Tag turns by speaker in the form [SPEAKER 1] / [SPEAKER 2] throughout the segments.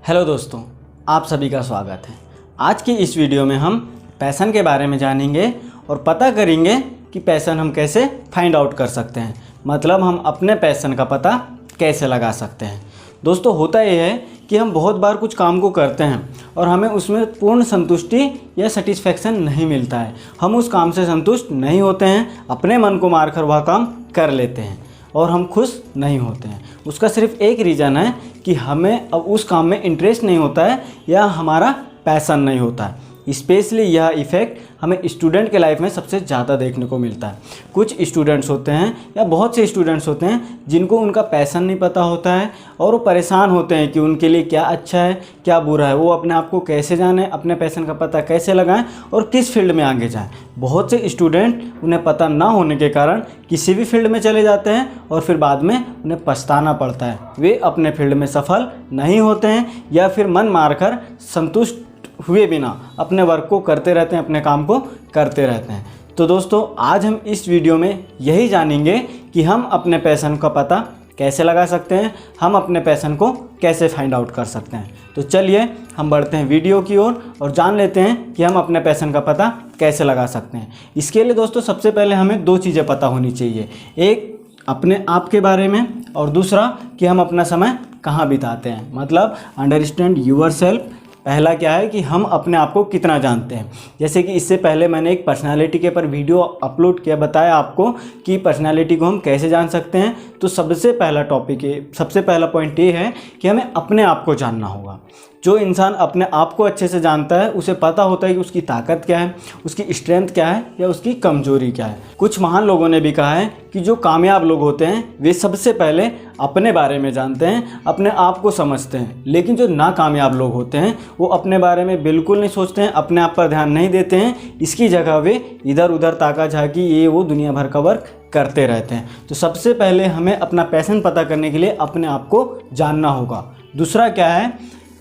[SPEAKER 1] Hello दोस्तों, आप सभी का स्वागत है। आज की इस वीडियो में हम पैशन के बारे में जानेंगे और पता करेंगे कि पैशन हम कैसे फाइंड आउट कर सकते हैं, मतलब हम अपने पैशन का पता कैसे लगा सकते हैं। दोस्तों, होता यह है कि हम बहुत बार कुछ काम को करते हैं और हमें उसमें पूर्ण संतुष्टि या सेटिस्फैक्शन नहीं मिलता है। हम उस काम से संतुष्ट नहीं होते हैं, अपने मन को मारकर वह काम कर लेते हैं और हम खुश नहीं होते हैं। उसका सिर्फ एक रीज़न है कि हमें अब उस काम में इंटरेस्ट नहीं होता है या हमारा पैशन नहीं होता है। स्पेशली यह इफ़ेक्ट हमें स्टूडेंट के लाइफ में सबसे ज़्यादा देखने को मिलता है। कुछ स्टूडेंट्स होते हैं या बहुत से स्टूडेंट्स होते हैं जिनको उनका पैशन नहीं पता होता है और वो परेशान होते हैं कि उनके लिए क्या अच्छा है क्या बुरा है। वो अपने आप को कैसे जाने, अपने पैशन का पता कैसे लगाएं और किस फील्ड में आगे जाएं। बहुत से स्टूडेंट उन्हें पता ना होने के कारण किसी भी फील्ड में चले जाते हैं और फिर बाद में उन्हें पछताना पड़ता है। वे अपने फील्ड में सफल नहीं होते हैं या फिर मन मारकर संतुष्ट हुए बिना अपने वर्क को करते रहते हैं, अपने काम को करते रहते हैं। तो दोस्तों, आज हम इस वीडियो में यही जानेंगे कि हम अपने पैशन का पता कैसे लगा सकते हैं, हम अपने पैशन को कैसे फाइंड आउट कर सकते हैं। तो चलिए हम बढ़ते हैं वीडियो की ओर और जान लेते हैं कि हम अपने पैशन का पता कैसे लगा सकते हैं। इसके लिए दोस्तों सबसे पहले हमें दो चीज़ें पता होनी चाहिए, एक अपने आप के बारे में और दूसरा कि हम अपना समय कहाँ बिताते हैं, मतलब अंडरस्टैंड यूर सेल्फ। पहला क्या है कि हम अपने आप को कितना जानते हैं। जैसे कि इससे पहले मैंने एक पर्सनालिटी के पर वीडियो अपलोड किया, बताया आपको कि पर्सनालिटी को हम कैसे जान सकते हैं। तो सबसे पहला पॉइंट ये है कि हमें अपने आप को जानना होगा। जो इंसान अपने आप को अच्छे से जानता है उसे पता होता है कि उसकी ताकत क्या है, उसकी स्ट्रेंथ क्या है या उसकी कमजोरी क्या है। कुछ महान लोगों ने भी कहा है कि जो कामयाब लोग होते हैं वे सबसे पहले अपने बारे में जानते हैं, अपने आप को समझते हैं। लेकिन जो नाकामयाब लोग होते हैं वो अपने बारे में बिल्कुल नहीं सोचते हैं, अपने आप पर ध्यान नहीं देते हैं। इसकी जगह वे इधर उधर ताका झाकी ये वो दुनिया भर का वर्क करते रहते हैं। तो सबसे पहले हमें अपना पैशन पता करने के लिए अपने आप को जानना होगा। दूसरा क्या है,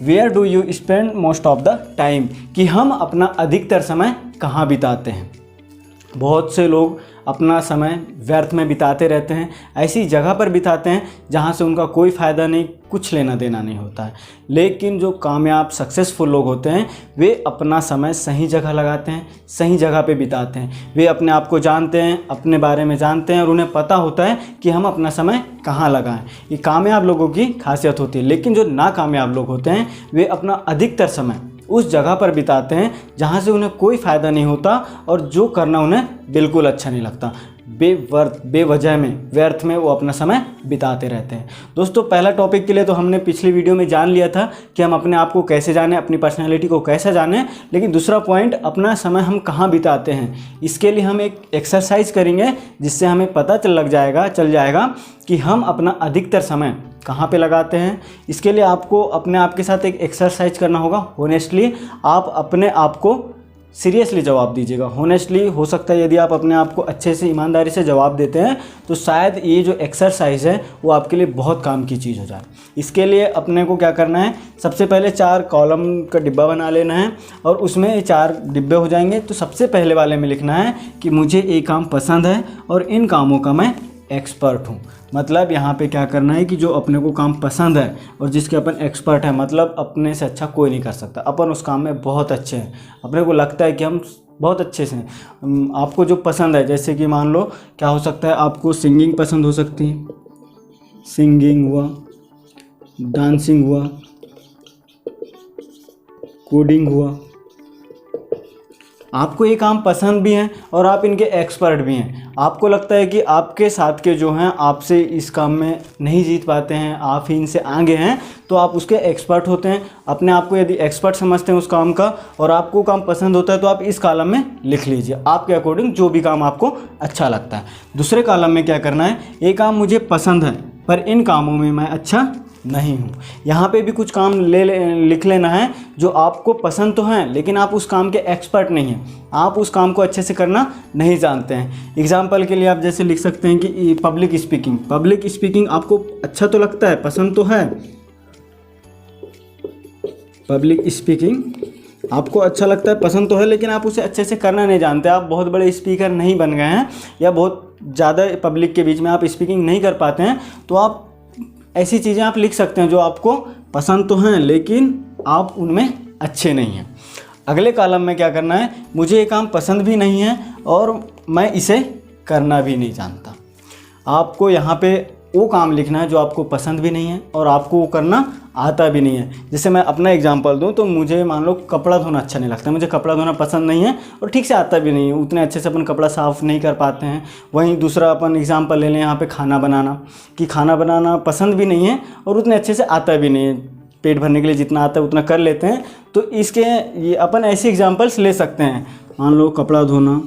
[SPEAKER 1] where do you spend most of the time, कि हम अपना अधिकतर समय कहाँ बिताते हैं। बहुत से लोग अपना समय व्यर्थ में बिताते रहते हैं, ऐसी जगह पर बिताते हैं जहाँ से उनका कोई फ़ायदा नहीं, कुछ लेना देना नहीं होता है। लेकिन जो कामयाब सक्सेसफुल लोग होते हैं वे अपना समय सही जगह लगाते हैं, सही जगह पे बिताते हैं। वे अपने आप को जानते हैं, अपने बारे में जानते हैं और उन्हें पता होता है कि हम अपना समय कहाँ लगाएं। ये कामयाब लोगों की खासियत होती है। लेकिन जो नाकामयाब लोग होते हैं वे अपना अधिकतर समय उस जगह पर बिताते हैं जहाँ से उन्हें कोई फ़ायदा नहीं होता और जो करना उन्हें बिल्कुल अच्छा नहीं लगता। बेवजह में, व्यर्थ में वो अपना समय बिताते रहते हैं। दोस्तों, पहला टॉपिक के लिए तो हमने पिछली वीडियो में जान लिया था कि हम अपने आप को कैसे जानें, अपनी पर्सनैलिटी को कैसे जानें। लेकिन दूसरा पॉइंट, अपना समय हम कहाँ बिताते हैं, इसके लिए हम एक एक्सरसाइज करेंगे जिससे हमें पता चल जाएगा कि हम अपना अधिकतर समय कहाँ पे लगाते हैं। इसके लिए आपको अपने आप के साथ एक एक्सरसाइज करना होगा। होनेस्टली आप अपने आप को सीरियसली जवाब दीजिएगा। होनेस्टली हो सकता है यदि आप अपने आप को अच्छे से ईमानदारी से जवाब देते हैं तो शायद ये जो एक्सरसाइज है वो आपके लिए बहुत काम की चीज़ हो जाए। इसके लिए अपने को क्या करना है, सबसे पहले 4 कॉलम का डिब्बा बना लेना है और उसमें 4 डिब्बे हो जाएंगे। तो सबसे पहले वाले में लिखना है कि मुझे ये काम पसंद है और इन कामों का मैं एक्सपर्ट हूँ। मतलब यहाँ पे क्या करना है कि जो अपने को काम पसंद है और जिसके अपन एक्सपर्ट है, मतलब अपने से अच्छा कोई नहीं कर सकता, अपन उस काम में बहुत अच्छे हैं, अपने को लगता है कि हम बहुत अच्छे से हैं। आपको जो पसंद है, जैसे कि मान लो क्या हो सकता है, आपको सिंगिंग पसंद हो सकती है, सिंगिंग हुआ, डांसिंग हुआ, कोडिंग हुआ। आपको ये काम पसंद भी हैं और आप इनके एक्सपर्ट भी हैं। आपको लगता है कि आपके साथ के जो हैं आपसे इस काम में नहीं जीत पाते हैं, आप ही इनसे आगे हैं, तो आप उसके एक्सपर्ट होते हैं। अपने आप को यदि एक्सपर्ट समझते हैं उस काम का और आपको काम पसंद होता है तो आप इस कॉलम में लिख लीजिए आपके अकॉर्डिंग जो भी काम आपको अच्छा लगता है। दूसरे कॉलम में क्या करना है, ये काम मुझे पसंद है पर इन कामों में मैं अच्छा नहीं हूँ। यहाँ पे भी कुछ काम लिख लेना है जो आपको पसंद तो हैं लेकिन आप उस काम के एक्सपर्ट नहीं हैं, आप उस काम को अच्छे से करना नहीं जानते हैं। एग्जाम्पल के लिए आप जैसे लिख सकते हैं कि पब्लिक स्पीकिंग आपको अच्छा तो लगता है, पसंद तो है, पब्लिक स्पीकिंग आपको अच्छा लगता है, पसंद तो है, लेकिन आप उसे अच्छे से करना नहीं जानते। आप बहुत बड़े स्पीकर नहीं बन गए हैं या बहुत ज़्यादा पब्लिक के बीच में आप स्पीकिंग नहीं कर पाते हैं, तो आप ऐसी चीज़ें आप लिख सकते हैं जो आपको पसंद तो हैं लेकिन आप उनमें अच्छे नहीं हैं। अगले कॉलम में क्या करना है, मुझे ये काम पसंद भी नहीं है और मैं इसे करना भी नहीं जानता। आपको यहाँ पे वो काम लिखना है जो आपको पसंद भी नहीं है और आपको वो करना आता भी नहीं है। जैसे मैं अपना एग्जांपल दूं तो मुझे मान लो कपड़ा धोना अच्छा नहीं लगता, मुझे कपड़ा धोना पसंद नहीं है और ठीक से आता भी नहीं है, उतने अच्छे से अपन कपड़ा साफ़ नहीं कर पाते हैं। वहीं दूसरा अपन एग्जांपल ले लें यहाँ पे खाना बनाना, कि खाना बनाना पसंद भी नहीं है और उतने अच्छे से आता भी नहीं है, पेट भरने के लिए जितना आता है उतना कर लेते हैं। तो इसके ये अपन ऐसे एग्जाम्पल्स ले सकते हैं। मान लो कपड़ा धोना,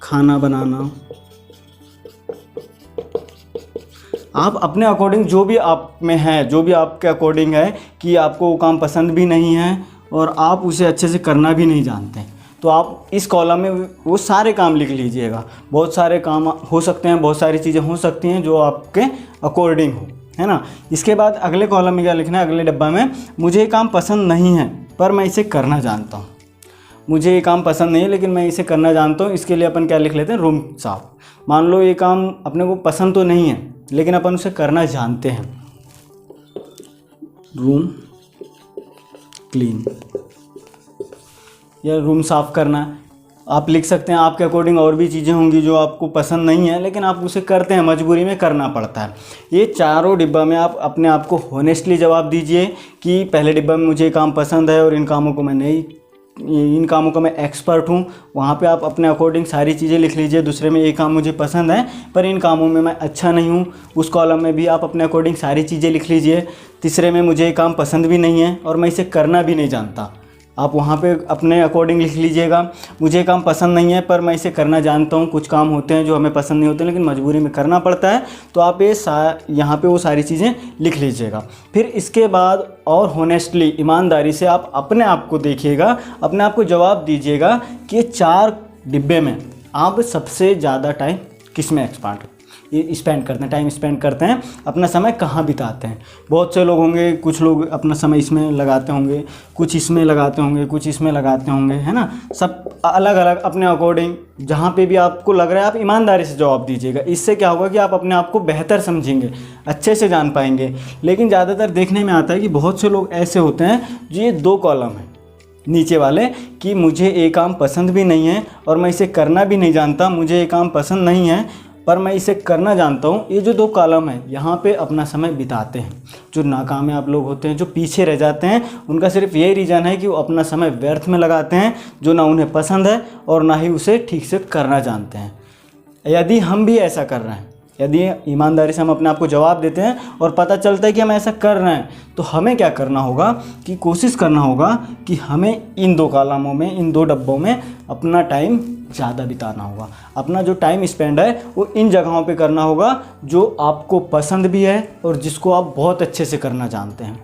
[SPEAKER 1] खाना बनाना, आप अपने अकॉर्डिंग जो भी आप में है, जो भी आपके अकॉर्डिंग है कि आपको वो काम पसंद भी नहीं है और आप उसे अच्छे से करना भी नहीं जानते, तो आप इस कॉलम में वो सारे काम लिख लीजिएगा। बहुत सारे काम हो सकते हैं, बहुत सारी चीज़ें हो सकती हैं जो आपके अकॉर्डिंग हो, है ना। इसके बाद अगले कॉलम में क्या लिखना है, अगले डब्बा में, मुझे ये काम पसंद नहीं है पर मैं इसे करना जानता हूँ। मुझे ये काम पसंद नहीं है लेकिन मैं इसे करना जानता हूँ, इसके लिए अपन क्या लिख लेते हैं, रूम साफ। मान लो ये काम अपने को पसंद तो नहीं है लेकिन अपन उसे करना जानते हैं, रूम क्लीन या रूम साफ़ करना। आप लिख सकते हैं, आपके अकॉर्डिंग और भी चीज़ें होंगी जो आपको पसंद नहीं है लेकिन आप उसे करते हैं, मजबूरी में करना पड़ता है। ये चारों डिब्बा में आप अपने आप को होनेस्टली जवाब दीजिए कि पहले डिब्बा में मुझे काम पसंद है और इन कामों को मैं नहीं, इन कामों का मैं एक्सपर्ट हूँ, वहाँ पे आप अपने अकॉर्डिंग सारी चीज़ें लिख लीजिए। दूसरे में ये काम मुझे पसंद है पर इन कामों में मैं अच्छा नहीं हूँ, उस कॉलम में भी आप अपने अकॉर्डिंग सारी चीज़ें लिख लीजिए। तीसरे में मुझे ये काम पसंद भी नहीं है और मैं इसे करना भी नहीं जानता, आप वहाँ पे अपने अकॉर्डिंग लिख लीजिएगा। मुझे काम पसंद नहीं है पर मैं इसे करना जानता हूँ, कुछ काम होते हैं जो हमें पसंद नहीं होते लेकिन मजबूरी में करना पड़ता है, तो आप ये यहाँ पे वो सारी चीज़ें लिख लीजिएगा। फिर इसके बाद और होनेस्टली, ईमानदारी से आप अपने आप को देखिएगा, अपने आप को जवाब दीजिएगा कि ये 4 डिब्बे में आप सबसे ज़्यादा टाइम किस में स्पेंड करते हैं, टाइम स्पेंड करते हैं, अपना समय कहाँ बिताते हैं। बहुत से लोग होंगे, कुछ लोग अपना समय इसमें लगाते होंगे, कुछ इसमें लगाते होंगे, कुछ इसमें लगाते होंगे, है ना। सब अलग अलग अपने अकॉर्डिंग, जहाँ पे भी आपको लग रहा है आप ईमानदारी से जवाब दीजिएगा। इससे क्या होगा कि आप अपने आप को बेहतर समझेंगे, अच्छे से जान पाएंगे। लेकिन ज़्यादातर देखने में आता है कि बहुत से लोग ऐसे होते हैं जो ये 2 कॉलम हैं नीचे वाले, कि मुझे ये काम पसंद भी नहीं है और मैं इसे करना भी नहीं जानता, मुझे ये काम पसंद नहीं है पर मैं इसे करना जानता हूँ। ये जो 2 कॉलम है यहाँ पे अपना समय बिताते हैं। जो नाकामयाब लोग होते हैं, जो पीछे रह जाते हैं, उनका सिर्फ यही रीज़न है कि वो अपना समय व्यर्थ में लगाते हैं, जो ना उन्हें पसंद है और ना ही उसे ठीक से करना जानते हैं। यदि हम भी ऐसा कर रहे हैं, यदि ईमानदारी से हम अपने आप को जवाब देते हैं और पता चलता है कि हम ऐसा कर रहे हैं, तो हमें क्या करना होगा कि कोशिश करना होगा कि हमें इन 2 कॉलमों में, इन 2 डब्बों में अपना टाइम ज़्यादा बिताना होगा। अपना जो टाइम स्पेंड है वो इन जगहों पे करना होगा जो आपको पसंद भी है और जिसको आप बहुत अच्छे से करना जानते हैं।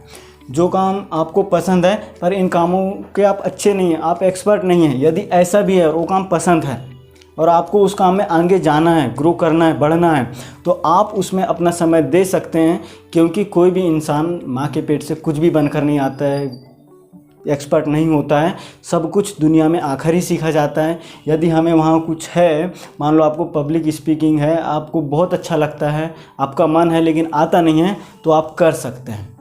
[SPEAKER 1] जो काम आपको पसंद है पर इन कामों के आप अच्छे नहीं हैं, आप एक्सपर्ट नहीं हैं, यदि ऐसा भी है और वो काम पसंद है और आपको उस काम में आगे जाना है, ग्रो करना है, बढ़ना है, तो आप उसमें अपना समय दे सकते हैं। क्योंकि कोई भी इंसान माँ के पेट से कुछ भी बनकर नहीं आता है, एक्सपर्ट नहीं होता है। सब कुछ दुनिया में आखिर ही सीखा जाता है। यदि हमें वहाँ कुछ है, मान लो आपको पब्लिक स्पीकिंग है, आपको बहुत अच्छा लगता है, आपका मन है लेकिन आता नहीं है, तो आप कर सकते हैं।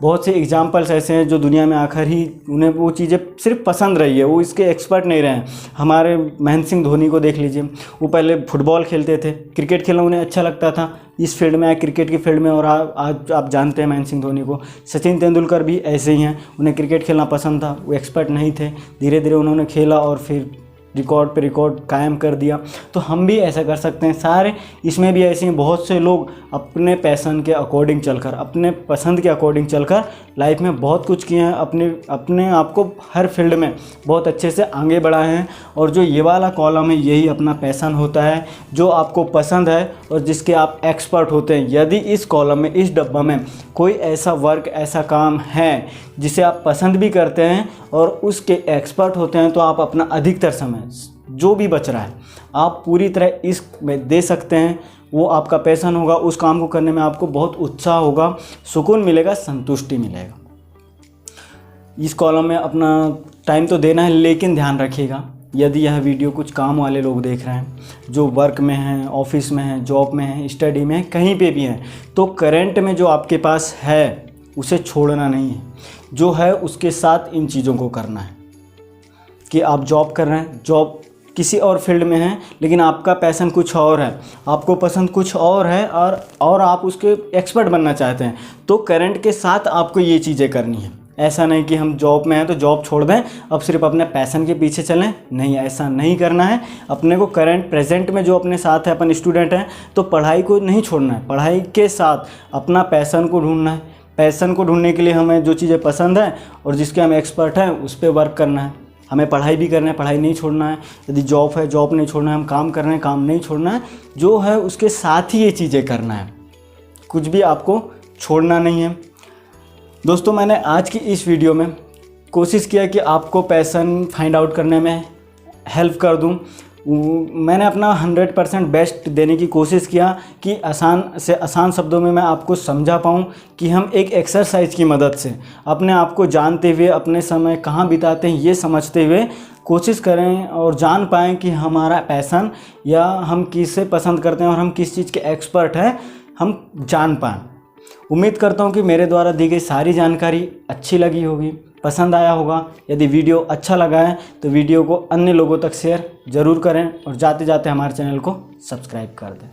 [SPEAKER 1] बहुत से एग्जाम्पल्स ऐसे हैं जो दुनिया में आखिर ही उन्हें वो चीज़ें सिर्फ पसंद रही है, वो इसके एक्सपर्ट नहीं रहे हैं। हमारे महेंद्र सिंह धोनी को देख लीजिए, वो पहले फुटबॉल खेलते थे, क्रिकेट खेलना उन्हें अच्छा लगता था, इस फील्ड में आए क्रिकेट की फील्ड में, और आज आप जानते हैं महेंद्र सिंह धोनी को। सचिन तेंदुलकर भी ऐसे ही हैं, उन्हें क्रिकेट खेलना पसंद था, वो एक्सपर्ट नहीं थे, धीरे धीरे उन्होंने खेला और फिर रिकॉर्ड पे रिकॉर्ड कायम कर दिया। तो हम भी ऐसा कर सकते हैं। सारे इसमें भी ऐसे हैं, बहुत से लोग अपने पैशन के अकॉर्डिंग चलकर, अपने पसंद के अकॉर्डिंग चलकर लाइफ में बहुत कुछ किए हैं, अपने आप को हर फील्ड में बहुत अच्छे से आगे बढ़ाए हैं। और जो ये वाला कॉलम है यही अपना पैशन होता है, जो आपको पसंद है और जिसके आप एक्सपर्ट होते हैं। यदि इस कॉलम में, इस डब्बा में कोई ऐसा वर्क, ऐसा काम है जिसे आप पसंद भी करते हैं और उसके एक्सपर्ट होते हैं, तो आप अपना अधिकतर समय जो भी बच रहा है आप पूरी तरह इसमें दे सकते हैं। वो आपका पैशन होगा, उस काम को करने में आपको बहुत उत्साह होगा, सुकून मिलेगा, संतुष्टि मिलेगा। इस कॉलम में अपना टाइम तो देना है, लेकिन ध्यान रखिएगा यदि यह वीडियो कुछ काम वाले लोग देख रहे हैं, जो वर्क में हैं, ऑफिस में हैं, जॉब में हैं, स्टडी में हैं, कहीं पे भी हैं, तो करंट में जो आपके पास है उसे छोड़ना नहीं है। जो है उसके साथ इन चीज़ों को करना है कि आप जॉब कर रहे हैं, जॉब किसी और फील्ड में है, लेकिन आपका पैशन कुछ और है, आपको पसंद कुछ और है और आप उसके एक्सपर्ट बनना चाहते हैं, तो करंट के साथ आपको ये चीज़ें करनी है। ऐसा नहीं कि हम जॉब में हैं तो जॉब छोड़ दें, अब सिर्फ अपने पैशन के पीछे चलें, नहीं, ऐसा नहीं करना है। अपने को करंट प्रेजेंट में जो अपने साथ है, अपन स्टूडेंट हैं, तो पढ़ाई को नहीं छोड़ना है, पढ़ाई के साथ अपना पैशन को ढूंढना है। पैशन को ढूंढने के लिए हमें जो चीज़ें पसंद हैं और जिसके हम एक्सपर्ट हैं उस पर वर्क करना है। हमें पढ़ाई भी करना है, पढ़ाई नहीं छोड़ना है। यदि जॉब है, जॉब नहीं छोड़ना है। हम काम कर रहे हैं, काम नहीं छोड़ना है। जो है उसके साथ ही ये चीज़ें करना है, कुछ भी आपको छोड़ना नहीं है। दोस्तों, मैंने आज की इस वीडियो में कोशिश किया कि आपको पैशन फाइंड आउट करने में हेल्प कर दूं। मैंने अपना 100% बेस्ट देने की कोशिश किया कि आसान से आसान शब्दों में मैं आपको समझा पाऊँ कि हम एक एक्सरसाइज की मदद से अपने आप को जानते हुए, अपने समय कहाँ बिताते हैं ये समझते हुए कोशिश करें और जान पाएँ कि हमारा पैशन या हम किसे पसंद करते हैं और हम किस चीज़ के एक्सपर्ट हैं, हम जान पाएँ। उम्मीद करता हूँ कि मेरे द्वारा दी गई सारी जानकारी अच्छी लगी होगी, पसंद आया होगा। यदि वीडियो अच्छा लगा है तो वीडियो को अन्य लोगों तक शेयर ज़रूर करें और जाते जाते हमारे चैनल को सब्सक्राइब कर दें।